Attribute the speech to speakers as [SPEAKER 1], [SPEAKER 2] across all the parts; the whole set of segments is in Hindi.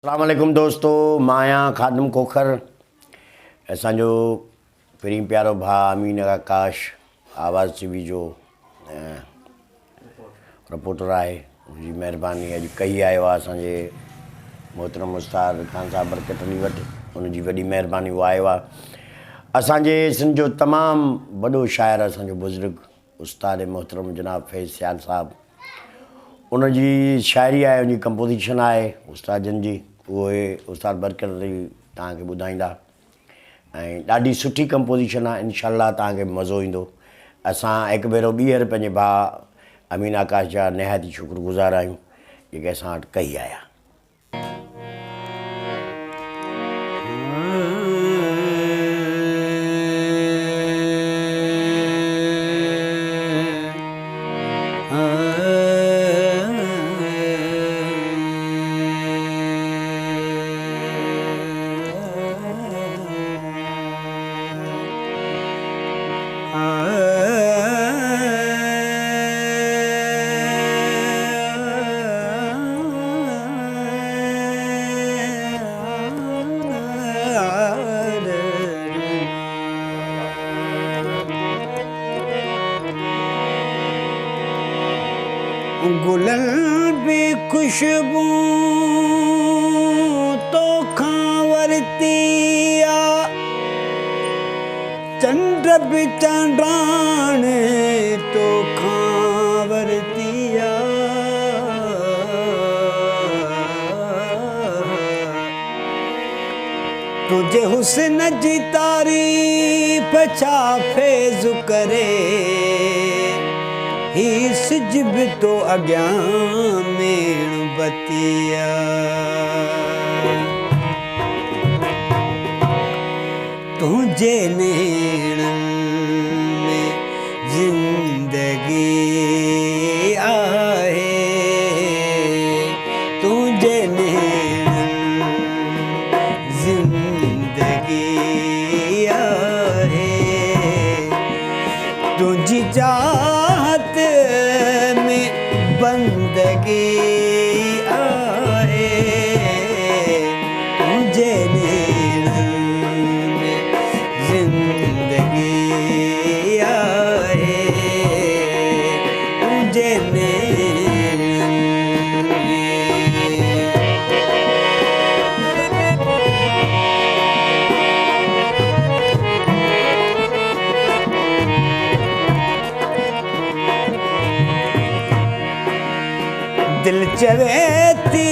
[SPEAKER 1] अस्सलाम वालेकुम दोस्तों, माया खादम खोखर असांजो पहिरीं प्यारो भाउ अमीन आकाश आवाज़ टीवी जो रिपोर्टर आहे। उनजी महिरबानी अॼु कई आयो आहे असांजे मोहतरम उस्ताद ख़ान साहब बरकतनी वटि। उनजी वॾी महिरबानी उहा आयो आहे। असांजे सिंध जो तमामु वॾो शाइर असांजो बुज़ुर्ग उस्ताद मोहतरम जनाब फैज़ सियाल साहब, उनजी शाइरी आहे, उनजी कंपोज़िशन आहे उस्ताद जन जी, उहे उस्ताद बरकतनी तव्हांखे ॿुधाईंदा ऐं ॾाढी सुठी कंपोज़िशन आहे। इंशाअल्लाह तव्हांखे मज़ो ईंदो। असां हिकु भेरो ॿीहर पंहिंजे भाउ अमीन आकाश जा निहायती शुक्रगुज़ार आहियूं जेके असां वटि कई आया।
[SPEAKER 2] गुलन भी खुशबू तो खावरतिया, चंद्र भी चंद्राने तो खावरतिया। तुझे हुस्न जी तारीफ छा फैज़ करे, ही सिजब तो अॻियां मेण बतिया। तुंहिंजे नेणनि में ज़िंदगी आहे, तुंहिंजे नेणनि ज़िंदगी आहे। तुंहिंजी चाहत में बंदगी आहे, तुंहिंजे नेणनि में ज़िंदगी आहे, तुंहिंजे नेणनि में। दिल चवे थी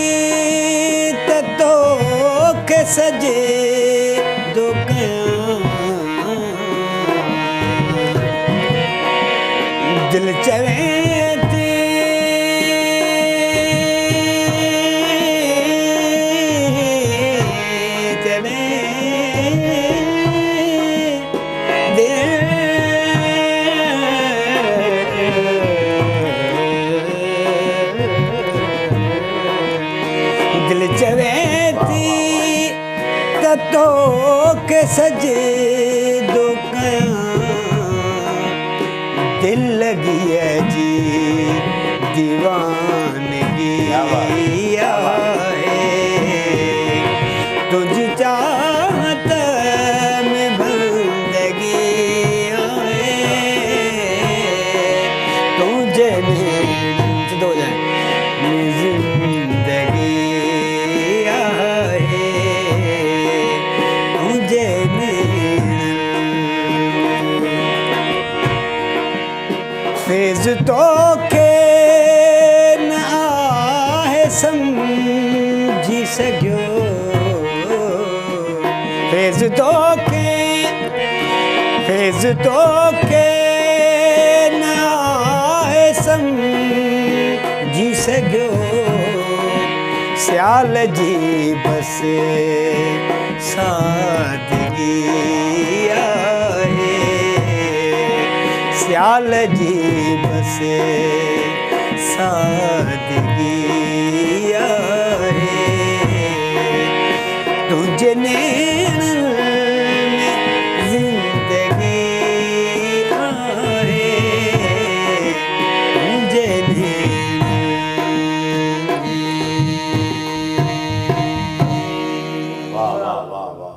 [SPEAKER 2] त तोखे सजे दो कयां, दिल चवे थी दिल चवे थी त तोखे सजे दो कयां, दिल लॻीअ जी दीवानगी आहे। तुंहिंजी चाहत में बंदगी आहे, तुंहिंजे नेणनि में ज़िंदगी आहे, तुंहिंजे नेणनि। फैज़ तोखे न आहे सम्झी सघियो, फैज़ तोखे न आहे सम्झी सघियो। सियाल जी बस सादगी आहे, सियाल जी बस सादगी आहे। तुंहिंजे नेणनि में ज़िंदगी आहे, तुंहिंजे नेणनि में।
[SPEAKER 1] वाह वाह वाह वाह